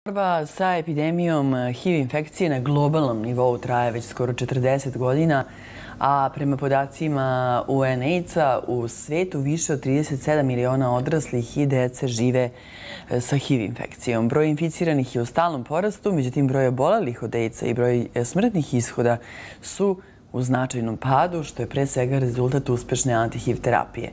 Borba sa epidemijom HIV infekcije na globalnom nivou traje već skoro 40 godina, a prema podacima UNAIDS-a u svetu više od 37 miliona odraslih i dece žive sa HIV infekcijom. Broj inficiranih je u stalnom porastu, međutim broj obolelih od AIDS-a i broj smrtnih ishoda su u značajnom padu, što je pre svega rezultat uspešne anti-HIV terapije.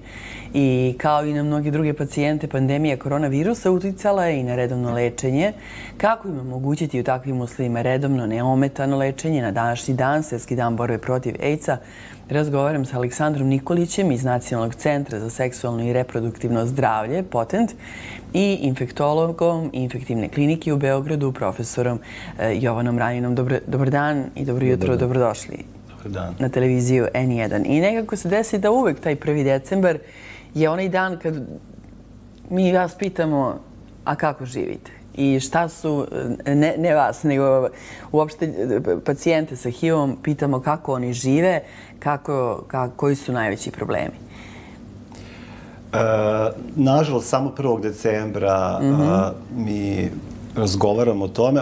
I kao i na mnoge druge pacijente, pandemija koronavirusa uticala je i na redovno lečenje. Kako im omogućiti u takvim uslovima redovno, neometano lečenje na današnji dan, Svetski dan borbe protiv AIDS-a, razgovaram sa Aleksandrom Nikolićem iz Nacionalnog centra za seksualno i reproduktivno zdravlje, Potent, i infektologom infektivne klinike u Beogradu, profesorom Jovanom Raninom. Dobar dan i dobro jutro, dobrodošli na televiziju N1. I nekako se desi da uvek taj 1. decembar je onaj dan kad mi vas pitamo, a kako živite? I šta su, ne vas, nego uopšte pacijente sa HIV-om, pitamo kako oni žive, koji su najveći problemi? Nažalost, samo 1. decembra mi razgovaramo o tome.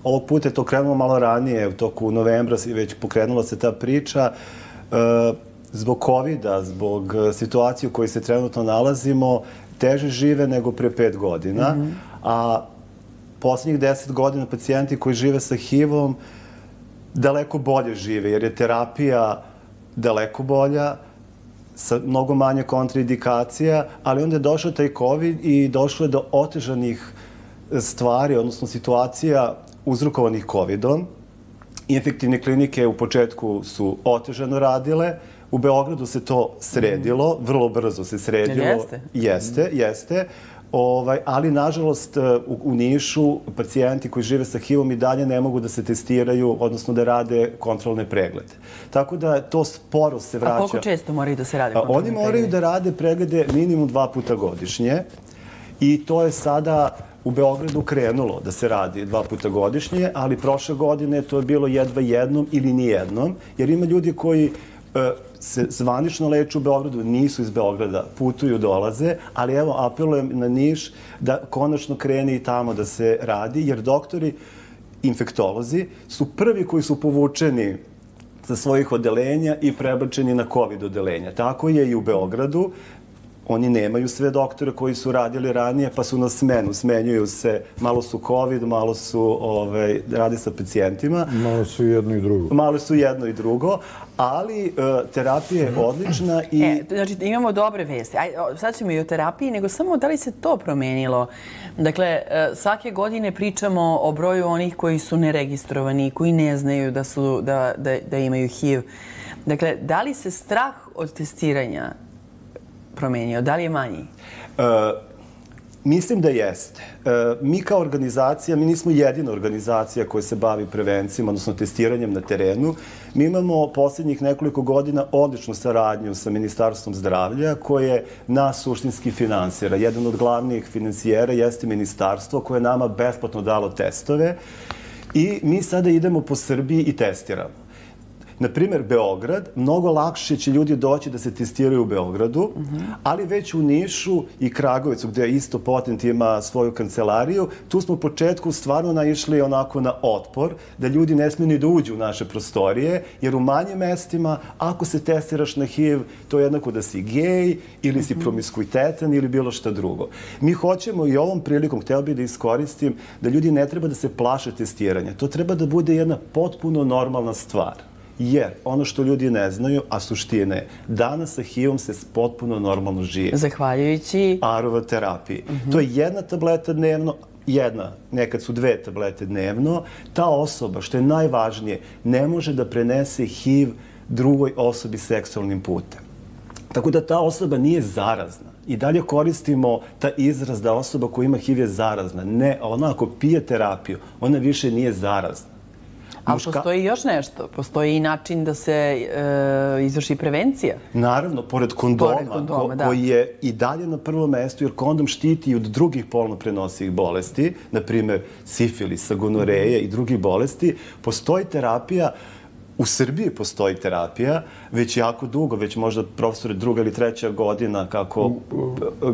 Ovog puta je to krenulo malo ranije, u toku novembra već pokrenula se ta priča. Zbog COVID-a, zbog situacije u kojoj se trenutno nalazimo, teže žive nego pre 5 godina. A poslednjih 10 godina pacijenti koji žive sa HIV-om daleko bolje žive, jer je terapija daleko bolja, sa mnogo manje kontraindikacija, ali onda je došao taj COVID i došlo je do otežanih stvari, odnosno situacija uzrokovanih COVID-om. Infektivne klinike u početku su otežano radile. U Beogradu se to sredilo, vrlo brzo se sredilo. Jeste? Jeste. Ali, nažalost, u Nišu pacijenti koji žive sa HIV-om i dalje ne mogu da se testiraju, odnosno da rade kontrolne preglede. Tako da to sporo se vraća. A koliko često moraju da se rade kontrolne preglede? Oni moraju da rade preglede minimum 2 puta godišnje i to je sada u Beogradu krenulo da se radi 2 puta godišnje, ali prošle godine to je bilo jedva jednom ili nijednom, jer ima ljudi koji se zvanično leče u Beogradu, nisu iz Beograda, putuju, dolaze, ali evo, apelujem na Niš da konačno krene i tamo da se radi, jer doktori, infektolozi, su prvi koji su povučeni sa svojih odelenja i prebačeni na COVID odelenja. Tako je i u Beogradu. Oni nemaju sve doktore koji su radili ranije, pa su na smenu. Smenjuju se, malo su COVID, malo su radi sa pacijentima. Malo su jedno i drugo. Malo su jedno i drugo, ali terapija je odlična i... Znači, imamo dobre vesti. Sad ćemo i o terapiji, nego samo da li se to promenilo? Dakle, svake godine pričamo o broju onih koji su neregistrovani, koji ne znaju da imaju HIV. Dakle, da li se strah od testiranja promenio? Da li je manji? Mislim da jeste. Mi kao organizacija, mi nismo jedina organizacija koja se bavi prevencijom, odnosno testiranjem na terenu. Mi imamo posljednjih nekoliko godina odličnu saradnju sa Ministarstvom zdravlja, koje nas suštinski finansira. Jedan od glavnih financijera jeste ministarstvo koje je nama besplatno dalo testove i mi sada idemo po Srbiji i testiramo. Na primjer, Beograd, mnogo lakše će ljudi doći da se testiraju u Beogradu, ali već u Nišu i Kragujevcu, gde isto Potent ima svoju kancelariju, tu smo u početku stvarno naišli onako na otpor, da ljudi ne smiju ni da uđu u naše prostorije, jer u manjim mestima, ako se testiraš na HIV, to je jednako da si gej ili si promiskuitetan ili bilo šta drugo. Mi hoćemo i ovom prilikom, hteo bih da iskoristim, da ljudi ne treba da se plaše testiranja. To treba da bude jedna potpuno normalna stvar. Jer ono što ljudi ne znaju, a suština je, danas sa HIV-om se potpuno normalno živi. Zahvaljujući ARV terapiji. To je 1 tableta dnevno, nekad su 2 tablete dnevno. Ta osoba, što je najvažnije, ne može da prenese HIV drugoj osobi seksualnim putem. Tako da ta osoba nije zarazna. I dalje koristimo ta izraz da osoba koja ima HIV je zarazna. Ne, ona ako pije terapiju, ona više nije zarazna. Ali postoji još nešto. Postoji i način da se izvrši prevencija. Naravno, pored kondoma, koji je i dalje na prvom mestu, jer kondom štiti i od drugih polno prenosivih bolesti, na primjer sifilisa, gonoreje i drugih bolesti, postoji terapija U Srbiji postoji terapija, već jako dugo, već možda profesore 2. ili 3. godina kako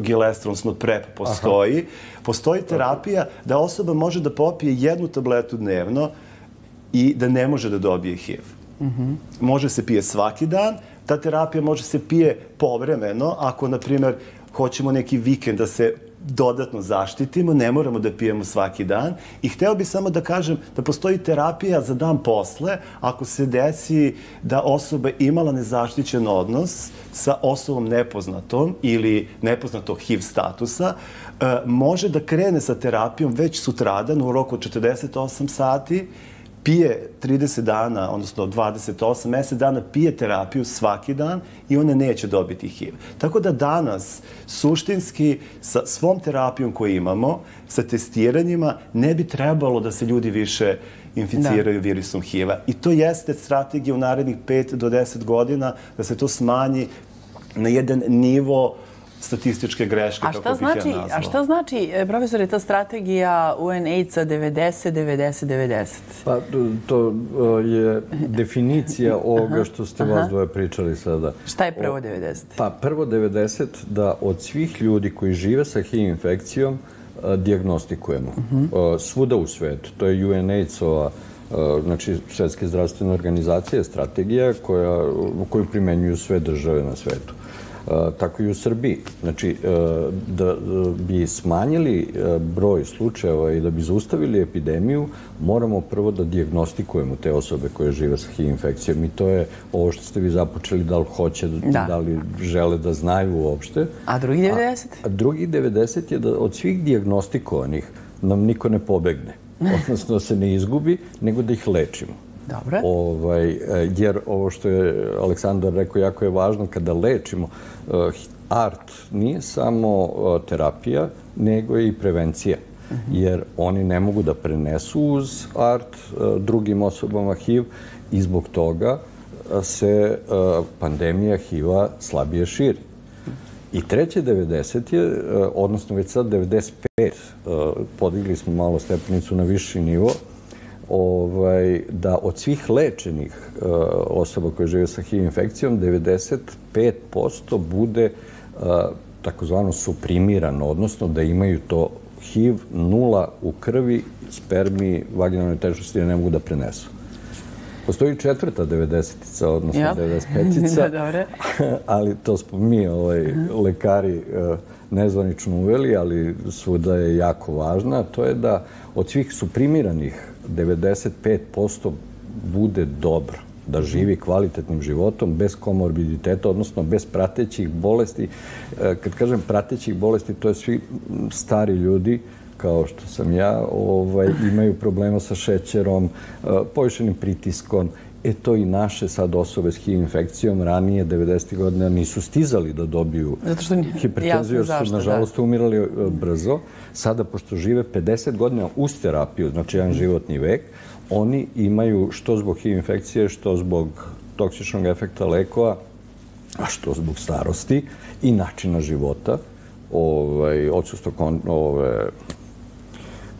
Gilestro, odnosno PrEP postoji. Postoji terapija da osoba može da popije 1 tabletu dnevno i da ne može da dobije HIV. Može se pije svaki dan, ta terapija može se pije povremeno, ako, na primjer, hoćemo neki vikend da se dodatno zaštitimo, ne moramo da pijemo svaki dan. I hteo bih samo da kažem da postoji terapija za dan posle, ako se desi da osoba imala nezaštićen odnos sa osobom nepoznatom ili nepoznatog HIV statusa, može da krene sa terapijom već sutradan u roku od 48 sati, pije 30 dana, odnosno 28 mesec dana, pije terapiju svaki dan i ona neće dobiti HIV. Tako da danas, suštinski, sa svom terapijom koju imamo, sa testiranjima, ne bi trebalo da se ljudi više inficiraju virusom HIV-a. I to jeste strategija u narednih 5 do 10 godina, da se to smanji na jedan nivo statističke greške, kako bih ja nazvao. A šta znači, profesore, ta strategija UNAIDS-a 90-90-90? Pa, to je definicija ovoga što ste vas dvoje pričali sada. Šta je prvo 90? Pa, prvo 90 da od svih ljudi koji žive sa HIV infekcijom dijagnostikujemo. Svuda u svetu. To je UNAIDS-ova, znači Svetske zdravstvene organizacije, strategija koju primenjuju sve države na svetu. Tako i u Srbiji. Znači, da bi smanjili broj slučajeva i da bi zaustavili epidemiju, moramo prvo da dijagnostikujemo te osobe koje žive sa HIV infekcijom. I to je ovo što ste vi započeli, da li hoće, da li žele da znaju uopšte. A drugi 90? Drugi 90 je da od svih dijagnostikovanih nam niko ne pobegne. Odnosno da se ne izgubi, nego da ih lečimo. Dobro. Jer ovo što je Aleksandar rekao, jako je važno kada lečimo. ART nije samo terapija, nego je i prevencija. Jer oni ne mogu da prenesu uz ART drugim osobama HIV i zbog toga se pandemija HIV-a slabije širi. I treće 90 je, odnosno već sad 95, podigli smo malo stepenicu na viši nivo, da od svih lečenih osoba koje žive sa HIV infekcijom 95% bude takozvano suprimirano, odnosno da imaju to HIV 0 u krvi, spermi, vaginalne tečnosti ne mogu da prenesu. Postoji 4. 90-ica, odnosno 95-ica, ali to smo mi, lekari, nezvanično uveli, ali svuda je jako važna. To je da od svih suprimiranih 95% bude dobro, da živi kvalitetnim životom, bez komorbiditeta, odnosno bez pratećih bolesti. Kad kažem pratećih bolesti, to je svi stari ljudi, kao što sam ja, imaju problema sa šećerom, povišenim pritiskom. To i naše sad osobe s HIV infekcijom ranije, 90. godina, nisu stizali da dobiju hipertenziju, jer su, nažalost, umirali brzo. Sada, pošto žive 50 godina uz terapiju, znači jedan životni vek, oni imaju, što zbog HIV infekcije, što zbog toksičnog efekta lekova, a što zbog starosti i načina života, odsustvo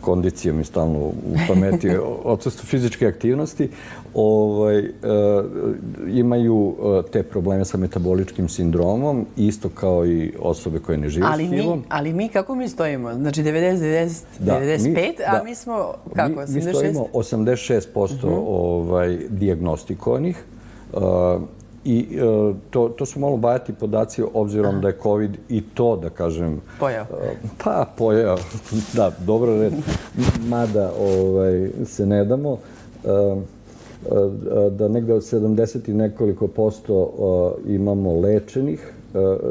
kondicije mi stalno u pameti, odsustvo fizičke aktivnosti, imaju te probleme sa metaboličkim sindromom, isto kao i osobe koje ne žive s HIV-om. Ali mi, kako mi stojimo? Znači 90, 95, a mi smo kako? 86? Mi stojimo 86% dijagnostikovanih. I to su malo bajati podaci, obzirom da je COVID i to, da kažem... Pojao. Pa, pojao. Da, dobro red. Mada se ne damo. Da negde od 70 i nekoliko posto imamo lečenih,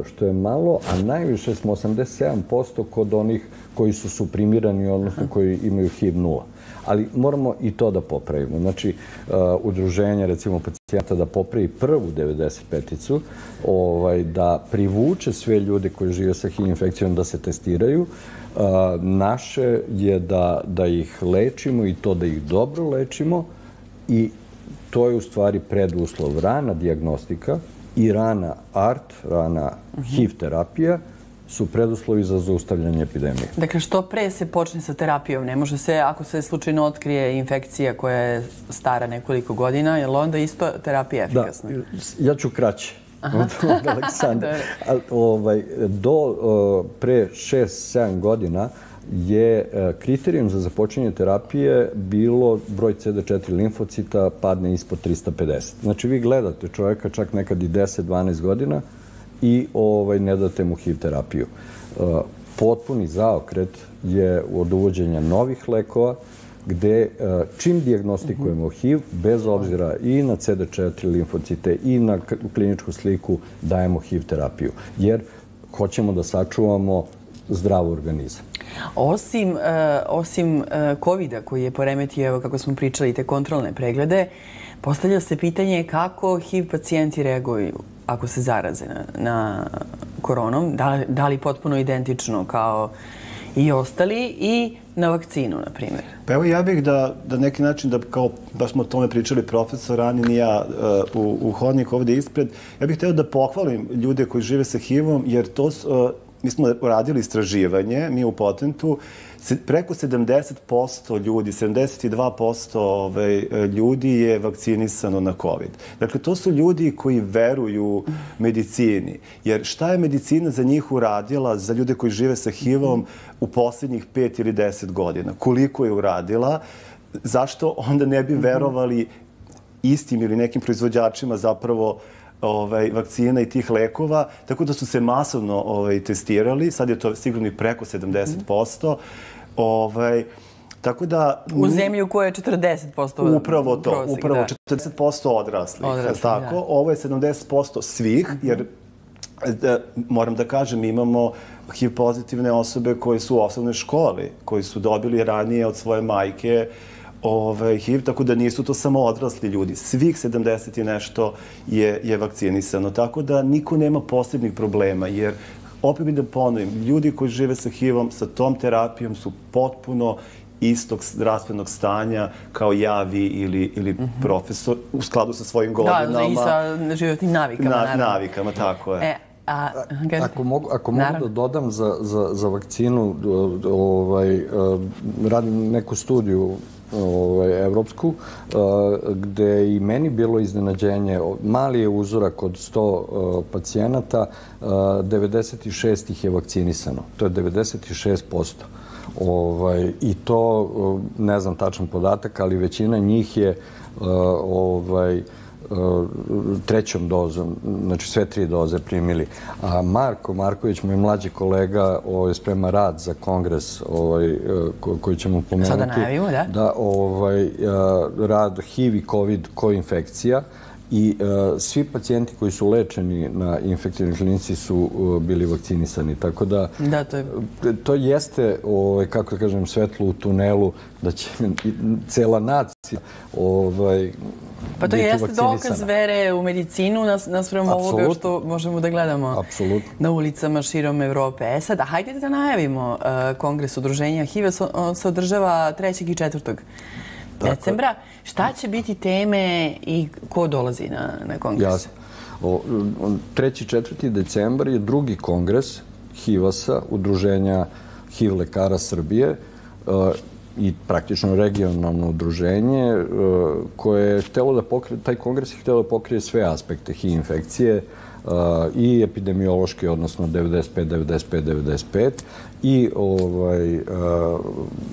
što je malo, a najviše smo 87% kod onih koji su suprimirani, odnosno koji imaju HIV 0. Ali moramo i to da popravimo. Znači, udruženje, recimo, pacijenta da popravi prvu 95-icu, da privuče sve ljude koji žive sa HIV infekcijom da se testiraju. Naše je da ih lečimo i to da ih dobro lečimo i to je u stvari preduslov rana dijagnostika i rana ART, rana HIV terapija su preduslovi za zaustavljanje epidemije. Dakle, što pre se počne sa terapijom? Ne može se, ako se slučajno otkrije infekcija koja je stara nekoliko godina, je li onda isto terapija efikasna? Da, ja ću kraće. Od Aleksandra. Do pre 6-7 godina je kriterijum za započinje terapije bilo broj CD4 limfocita padne ispod 350. Znači, vi gledate čovjeka čak nekad i 10-12 godina i ne date mu HIV terapiju. Potpuni zaokret je od uvođenja novih lekova, gde čim dijagnostikujemo HIV, bez obzira i na CD4 limfocite i na kliničku sliku, dajemo HIV terapiju. Jer hoćemo da sačuvamo zdrav organizam. Osim COVID-a koji je poremetio, evo kako smo pričali, te kontrolne preglede, postavlja se pitanje kako HIV pacijenti reaguju ako se zaraze na koronom, da li potpuno identično kao i ostali i na vakcinu, na primjer. Pa evo ja bih da neki način, da kao baš smo o tome pričali profesor Anin i ja u hodniku ovdje ispred, ja bih htio da pohvalim ljude koji žive sa HIV-om, jer to mi smo radili istraživanje, mi u Potentu, preko 70% ljudi, 72% ljudi je vakcinisano na COVID. Dakle, to su ljudi koji veruju medicini. Jer šta je medicina za njih uradila, za ljude koji žive sa HIV-om u posljednjih 5 ili 10 godina? Koliko je uradila? Zašto onda ne bi verovali istim ili nekim proizvođačima zapravo vakcina i tih lekova, tako da su se masovno testirali. Sad je to sigurno i preko 70%. Tako da... U zemlji u kojoj je 40% upravo to, upravo 40% odraslih. Tako, ovo je 70% svih, jer moram da kažem, mi imamo HIV pozitivne osobe koje su u osnovnoj školi, koji su dobili ranije od svoje majke HIV, tako da nisu to samo odrasli ljudi. Svih 70 i nešto je vakcinisano. Tako da niko nema posebnih problema, jer opet bih da ponovim, ljudi koji žive sa HIV-om, sa tom terapijom su potpuno istog zdravstvenog stanja kao ja, vi ili profesor, u skladu sa svojim godinama. Da, i sa životnim navikama, naravno. Navikama, tako je. Ako mogu da dodam za vakcinu, radim neku studiju evropsku, gde je i meni bilo iznenađenje. Mali je uzorak od 100 pacijenata, 96 ih je vakcinisano. To je 96%. I to, ne znam tačan podatak, ali većina njih je trećom dozom, znači sve 3 doze primili. A Marko Marković, moj mlađi kolega, sprema rad za kongres koji ćemo pomenuti. Sada najavimo, da? Da, rad HIV i COVID koinfekcija. I svi pacijenti koji su lečeni na infektivnoj klinici su bili vakcinisani. Tako da to jeste, kako da kažem, svetlo u tunelu da će cela nacija pa to jeste dokaz vere u medicinu naspram ovoga što možemo da gledamo na ulicama širom Evrope. Sad, hajde da najavimo Kongres udruženja HIV-a, se održava 3. i 4. decembra. Šta će biti teme i ko dolazi na kongres? Jasno. 3. i 4. decembar je drugi kongres HIV-a, udruženja HIV lekara Srbije i praktično regionalno udruženje koje je htjelo da pokrije, taj kongres je htjelo da pokrije sve aspekte HIV infekcije i epidemiološki, odnosno 95 i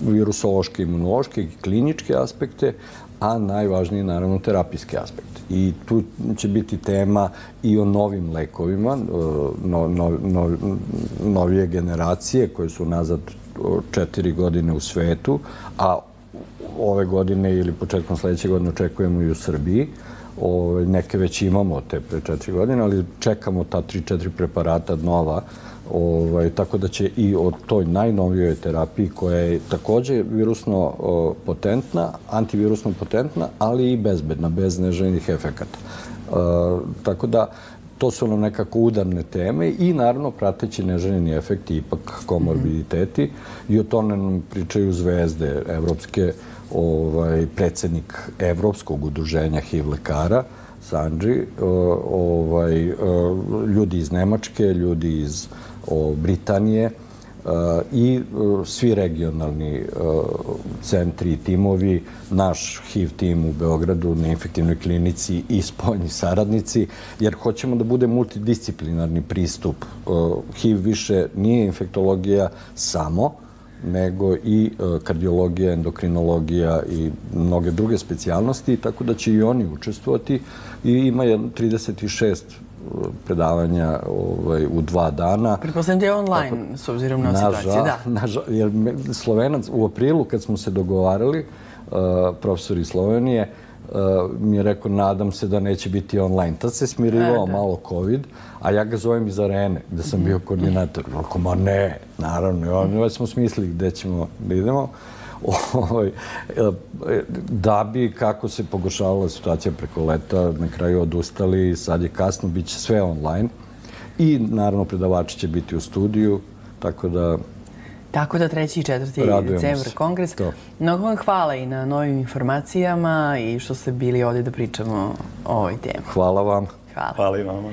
virusološke, imunološke i kliničke aspekte, a najvažniji naravno terapijski aspekt. I tu će biti tema i o novim lekovima, novije generacije koje su nazad 4 godine u svetu, a ove godine ili početkom sljedeće godine očekujemo i u Srbiji. Neke već imamo te pre 4 godine, ali čekamo ta 3-4 preparata nova, tako da će i o toj najnovijoj terapiji koja je također virusno potentna, antivirusno potentna, ali i bezbedna, bez neželjenih efekata. Tako da to su nam nekako udarne teme i naravno prateći neželjeni efekti, ipak komorbiditeti, i o tome nam pričaju zvezde evropske, predsjednik Evropskog udruženja HIV lekara, Sandži, ljudi iz Nemačke, ljudi iz Britanije i svi regionalni centri i timovi, naš HIV tim u Beogradu na infektivnoj klinici i spoljni saradnici, jer hoćemo da bude multidisciplinarni pristup. HIV više nije infektologija samo, nego i kardiologija, endokrinologija i mnoge druge specijalnosti, tako da će i oni učestvovati i ima 36 predavanja u 2 dana. Pretpostavljam da je online, s obzirom na situaciju, da. Jer Slovenac u aprilu, kad smo se dogovarali, profesor iz Slovenije, mi je rekao, nadam se da neće biti online. Tad se smirivao malo COVID, a ja ga zovem iz Arene, gde sam bio koordinator. Rekao, ma ne, naravno, već smo smislili gde ćemo da idemo. Da bi, kako se pogoršavala situacija preko leta, na kraju odustali, sad je kasno, bit će sve online. I, naravno, predavači će biti u studiju, tako da... Tako da 3. i 4. decembar kongres. Mnogo vam hvala i na novim informacijama i što ste bili ovdje da pričamo o ovoj temi. Hvala vam. Hvala i vama.